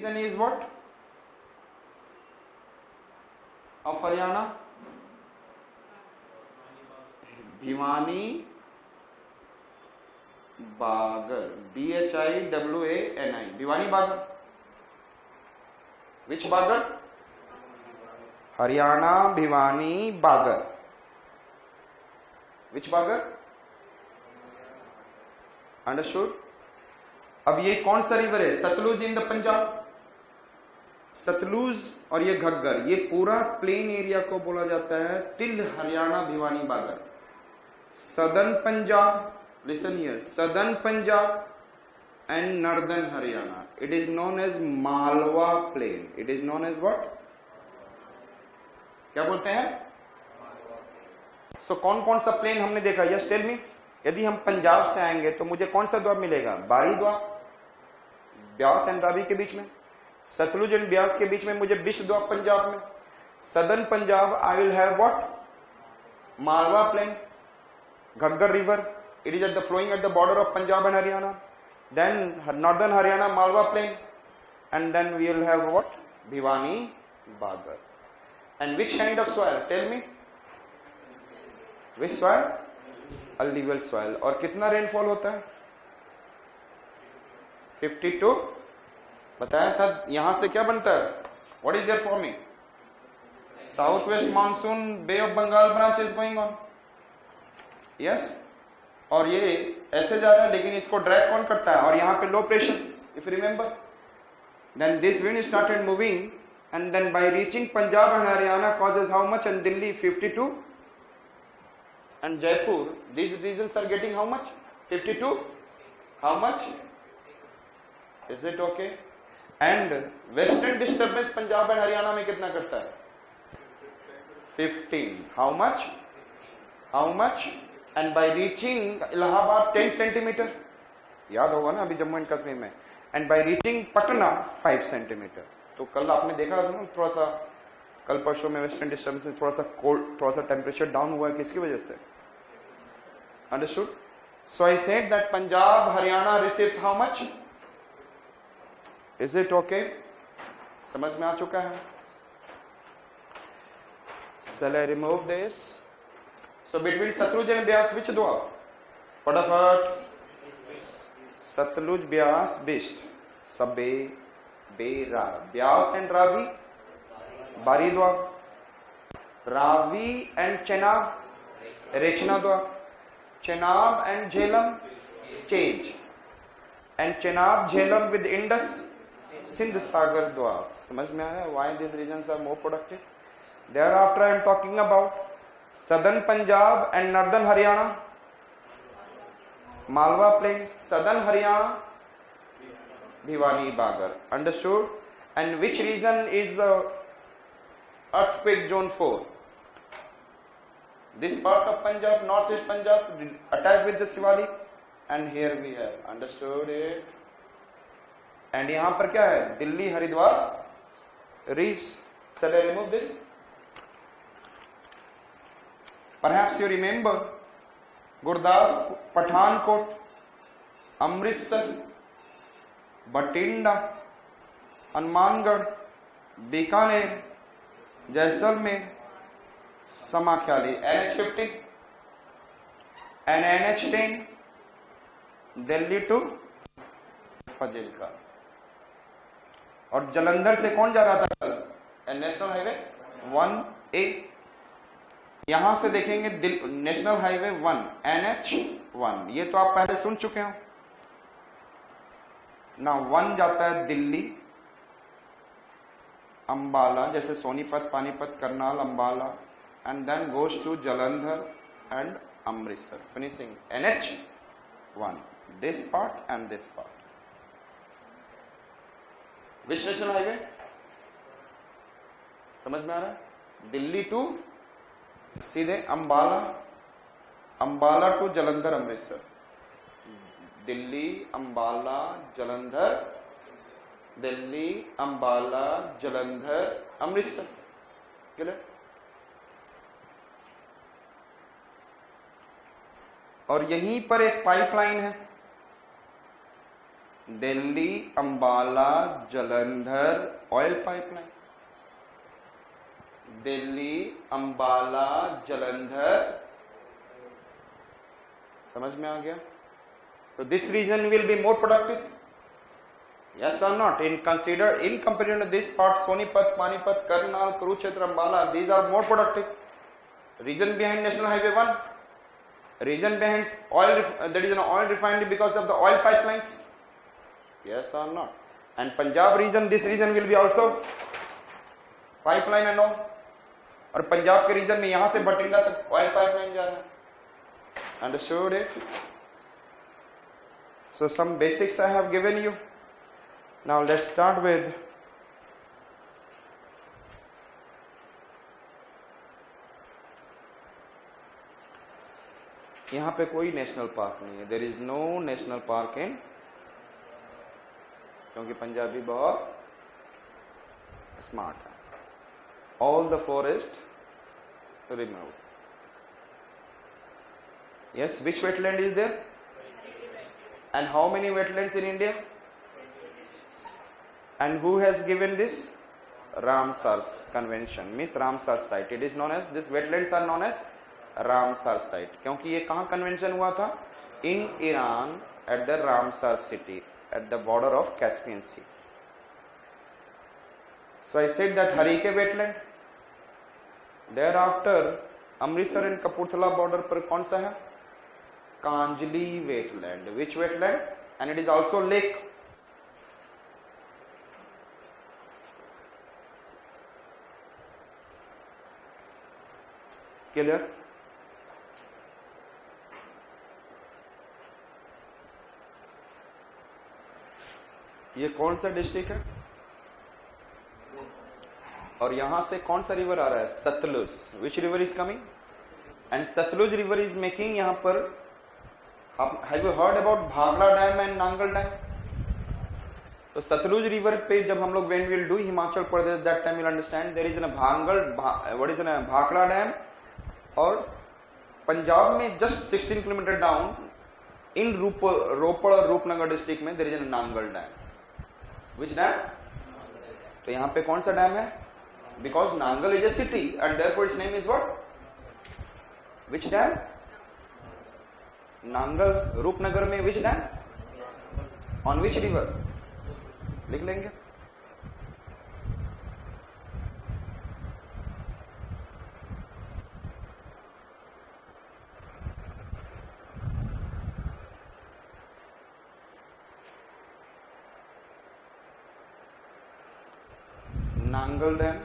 Reason is what? Of Haryana? Bhiwani बागर, BHIWANI, Bhiwani बागर. Which बागर? हरियाणा भिवानी बागर. Which बागर? Understood? अब ये कौन सा रिवर है? Satluj in the Punjab. सतलुज और ये घग्गर, ये पूरा प्लेन एरिया को बोला जाता है till Haryana Bhiwani Bagar. Southern Punjab, listen here, southern Punjab and northern Haryana, it is known as Malwa plain. It is known as what? क्या बोलते हैं? सो कौन कौन सा प्लेन हमने देखा? Yes tell me. यदि हम पंजाब से आएंगे तो मुझे कौन सा द्वार मिलेगा? बारी द्वार, ब्यास एंड रावी के बीच में. सतलुज एंड ब्यास के बीच में मुझे बिश द्वार पंजाब में. Southern Punjab I will have what? Malwa plain, Ghaggar river, it is at the flowing at the border of Punjab and Haryana. Then northern Haryana Malwa plain, and then we will have what? Bhiwani Bagar. And which kind of soil? Tell me. Which soil? Alluvial soil. और कितना rainfall होता है? 52. बताया था. यहां से क्या बनता है? What is there forming? South west monsoon bay of Bengal branch is going on. Yes. और ये ऐसे जा रहा है, लेकिन इसको ड्रैग कौन करता है? और यहां पे low pressure, if you remember. Then this wind started moving and then by reaching Punjab and Haryana causes how much? And Delhi 52 and Jaipur, these regions are getting how much? 52. How much? Is it okay? And western disturbance Punjab and Haryana में कितना करता है? 15. How much? How much? And by reaching Allahabad 10 centimeter. याद होगा ना अभी Jammu and Kashmir में. And by reaching Patna 5 centimeter. तो कल आपने देखा था ना थोड़ा सा, कल परसों में वेस्टर्न डिस्टर्बेंस में थोड़ा सा कोल्ड, थोड़ा सा टेम्परेचर डाउन हुआ है. किसकी वजह से? Understood? So I said that Punjab, Haryana receives how much? Is it okay? समझ में आ चुका है? Shall I remove this? So between Satluj and Beas, which dua? फटाफट. Satluj, Beas, Bisht, Sabbe, Bera, Beas and Ravi, Bari dua. Ravi and Chenab, Rechna dua. Chenab and Jhelum, change. And Chenab, Jhelum with Indus, Sindh Sagar Dwar. समझ में आया why these regions are more productive? Thereafter I am talking about southern Punjab and northern Haryana, Malwa Plain, southern Haryana, Bhiwani Bagar. Understood? And which region is earthquake zone 4? This part of Punjab, northeast Punjab, attached with the Shivalik, and here we have. Understood it? And यहाँ पर क्या है? Delhi, Haridwar, Rees. Shall I remove this? Perhaps you remember Gurdaspur, Pathankot, Amritsar, Batinda, Hanumangarh, Bikaner, Jaisalmer, Samakhali, NH50 and NH10, Delhi to Fazilka. और जलंधर से कौन जा रहा था कल? National highway 1A. यहां से देखेंगे नेशनल हाईवे 1 NH1. ये तो आप पहले सुन चुके हो ना. 1 जाता है दिल्ली, अंबाला, जैसे Sonipat, Panipat, Karnal, Ambala, and then goes to Jalandhar and Amritsar, finishing NH1. This part and this part. Which national highway? समझ में आ रहा है? दिल्ली टू सीधे अंबाला, अंबाला टू जलंधर, अमृतसर. दिल्ली, अंबाला, जलंधर, दिल्ली, अंबाला, जलंधर, अमृतसर. क्लियर? और यहीं पर एक पाइपलाइन है दिल्ली अंबाला जालंधर ऑयल पाइपलाइन, दिल्ली अंबाला जालंधर, समझ में आ गया? तो this region will be more productive, yes or not? In comparison to this part, Sonipat, Panipat, Karnal, Kurukshetra, Ambala, these are more productive. Reason behind National Highway 1, reason behind oil, that is an oil refinery because of the oil pipelines, yes or not? And Punjab region, this region will be also pipeline and all. और पंजाब के reason में यहां से बठिंडा तक oil pipeline जा रहा है. Understood it? So some basics I have given you. Now let's start with यहां पे कोई नेशनल पार्क नहीं है. There is no national park in, क्योंकि पंजाबी बहुत स्मार्ट है. All the forest remove. Yes, which wetland is there and how many wetlands in India? And who has given this? Ramsar Convention, means Ramsar site. It is known as, this wetlands are known as Ramsar site. क्योंकि ये कहाँ convention हुआ था? In Iran, at the Ramsar city, at the border of Caspian Sea. So I said that Harike wetland. Thereafter, Amritsar and Kapurthala border पर कौन सा है? Kanjli wetland. Which wetland? And it is also lake. Clear? ये कौन सा district है और यहां से कौन सा रिवर आ रहा है? Sutlej. Which river is coming? And Sutlej river is making, यहां पर have you heard about Bhakra dam and Nangal dam? तो सतलुज रिवर पे जब हम लोग when will do Himachal Pradesh, that time will understand there is an what is an Bhakra dam. और पंजाब में just 16 kilometre down in Ropar और रूपनगर डिस्ट्रिक्ट में there is an Nangal dam. Which dam? तो यहां पे कौन सा डैम है? Because Nangal is a city and therefore its name is what? Which dam? Nangal Rupnagar में which dam? On which river? लिख लेंगे. नांगल डैम.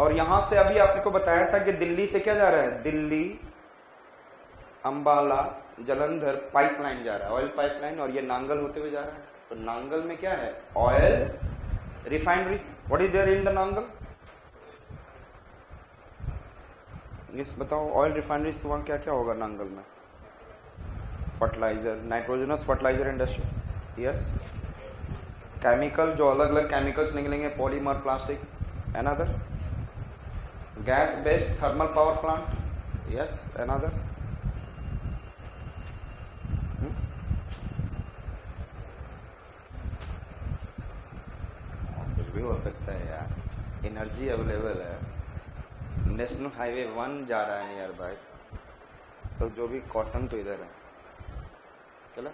और यहां से अभी आपने को बताया था कि दिल्ली से क्या जा रहा है? दिल्ली अंबाला जालंधर पाइपलाइन जा रहा है, ऑयल पाइपलाइन, और ये नांगल होते हुए जा रहा है. तो नांगल में क्या है? Oil refinery. What is there in the Nangal? Yes बताओ, ऑयल रिफाइनरी से वहां क्या क्या होगा नांगल में? Fertiliser, nitrogenous fertiliser industry. Yes, chemical, जो अलग अलग केमिकल्स निकलेंगे, polymer, plastic. Another gas based thermal power plant. Yes, another कुछ भी हो सकता है यार. एनर्जी अवेलेबल है. नेशनल हाईवे 1 जा रहा है नियर बाय, तो जो भी कॉटन तो इधर है. चला.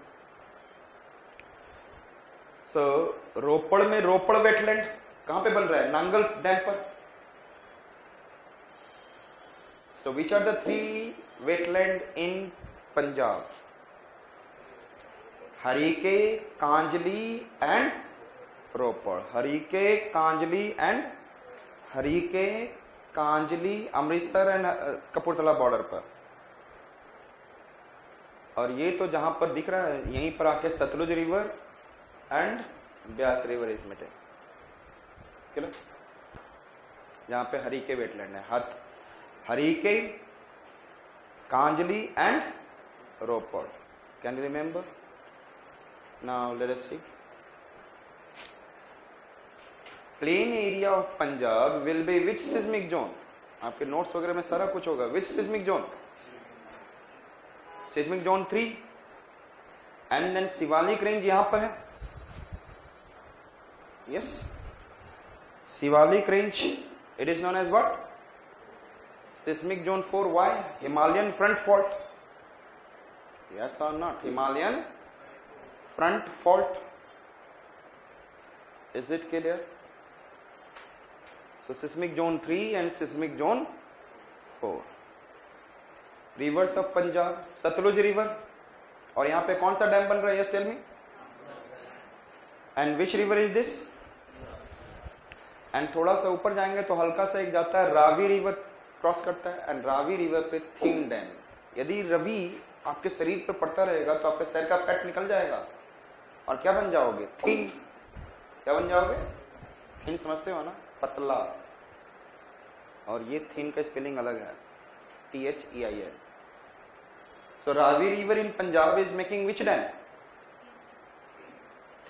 सो रोपड़ में रोपड़ वेटलैंड कहां पे बन रहा है? नांगल डैम पर. So which are the 3 wetland in Punjab? Harike, Kanjli and Ropar. Harike, Kanjli and Harike, Kanjli, Amritsar and Kapurthala border पर. और ये तो जहां पर दिख रहा है, यहीं पर आके Satluj river and Beas river is meeting. Clear? जहां पे हरीके वेटलैंड है. Harike, Kanjli and Ropar. Can you remember? Now let us see. Plain area of Punjab will be which seismic zone? आपके नोट्स वगैरह में सारा कुछ होगा. Which seismic zone? Seismic zone 3. And then Shivalik range यहां पर है. Yes, Shivalik range, it is known as what? Seismic zone 4. Why? Himalayan front fault. Yes or not? Himalayan front fault. Is it clear? So seismic zone 3 and seismic zone 4. Rivers of Punjab, Satluj river. और यहां पे कौन सा dam बन रहा है? Yes, tell me. And which river is this? And थोड़ा सा ऊपर जाएंगे तो हल्का सा एक जाता है, रावी रिवर क्रॉस करता है. एंड रावी रिवर पे थिन डैम. यदि रवि आपके शरीर पे पड़ता रहेगा तो आपके सर का फैट निकल जाएगा और क्या बन जाओगे? थिन. क्या बन जाओगे? थिन समझते हो ना? पतला. और ये थिन का स्पेलिंग अलग है, THEIN. So Ravi river in Punjab is making which dam?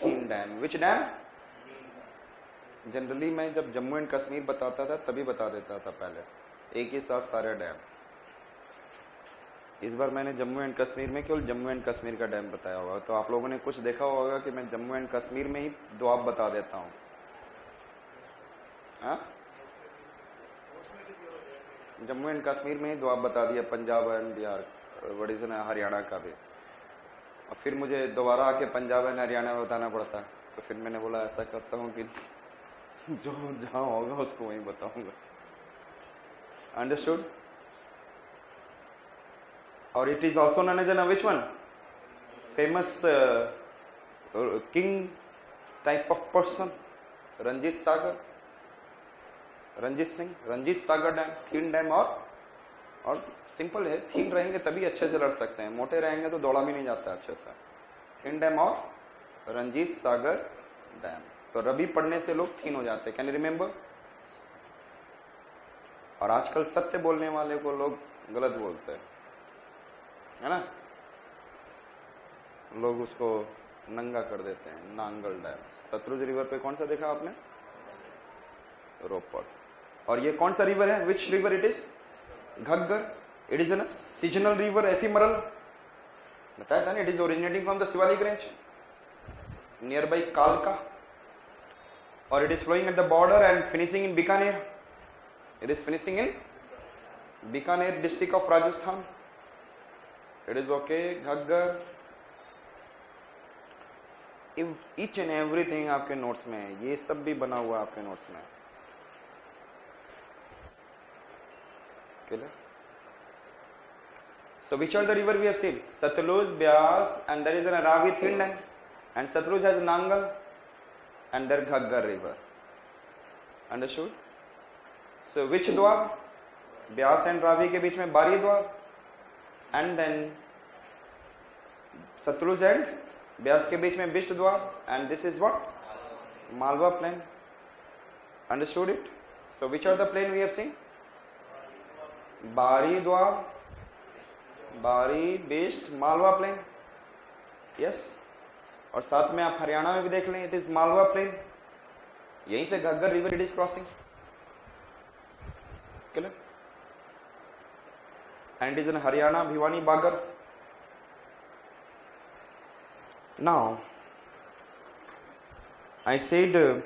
Thin dam. Which dam? Generally मैं जब जम्मू एंड कश्मीर बताता था तभी बता देता था पहले, एक ही साथ सारे डैम. इस बार मैंने जम्मू एंड कश्मीर में केवल जम्मू एंड कश्मीर का डैम बताया होगा. तो आप लोगों ने कुछ देखा होगा कि मैं जम्मू एंड कश्मीर में ही दोआब बता देता हूं. जम्मू एंड कश्मीर में ही दोआब बता दिया, Punjab and Bihar, what is Haryana का भी. और फिर मुझे दोबारा आके पंजाब एंड हरियाणा में बताना पड़ता. तो फिर मैंने बोला ऐसा करता हूं कि जो जहां होगा उसको वहीं बताऊंगा. Understood? Or it is also known as which one? Famous king type of person, Ranjit Sagar, Ranjit Singh, Ranjit Sagar dam. Thein dam. और सिंपल है, थीन रहेंगे तभी अच्छे से लड़ सकते हैं, मोटे रहेंगे तो दौड़ा भी नहीं जाता अच्छे से. थीन डैम और रंजीत सागर डैम. तो रबी पढ़ने से लोग थीन हो जाते हैं. Can you remember? और आजकल सत्य बोलने वाले को लोग गलत बोलते हैं, है ना? लोग उसको नंगा कर देते हैं. नांगल डैम. सतलुज रिवर पे कौन सा देखा आपने? रोपड़. और ये कौन सा रिवर है? Which river it is? Ghaggar. It is an seasonal river, ephemeral. बताया था ना, it is originating from the Shivalik range near by कालका. और it is flowing at the border and finishing in Bikaner. It is finishing in Bikaner district of Rajasthan. It is okay. Ghaggar. Each and everything आपके notes में है. ये सब भी बना हुआ आपके नोट्स में. Clear? So which are the river we have seen? Satluj, Beas, and there is a Ravi thin dam. And Satluj has Nangal, and there Ghaggar river. Understood? So which द्वार? ब्यास एंड रावी के बीच में Bari Doab. And then Sutlej and Beas के बीच में Bist Doab. And this is what? Malwa plain. Understood it? So which are the plain we have seen? Bari Doab, बारी, Bisht, Malwa plane. Yes. और साथ में आप हरियाणा में भी देख लें, इट इज मालवा प्लेन. यहीं से Ghaggar river it is crossing. And it is in Haryana, Bhiwani, Bagar. Now, I said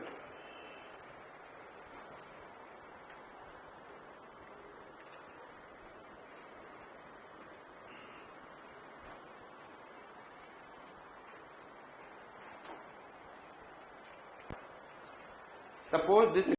suppose this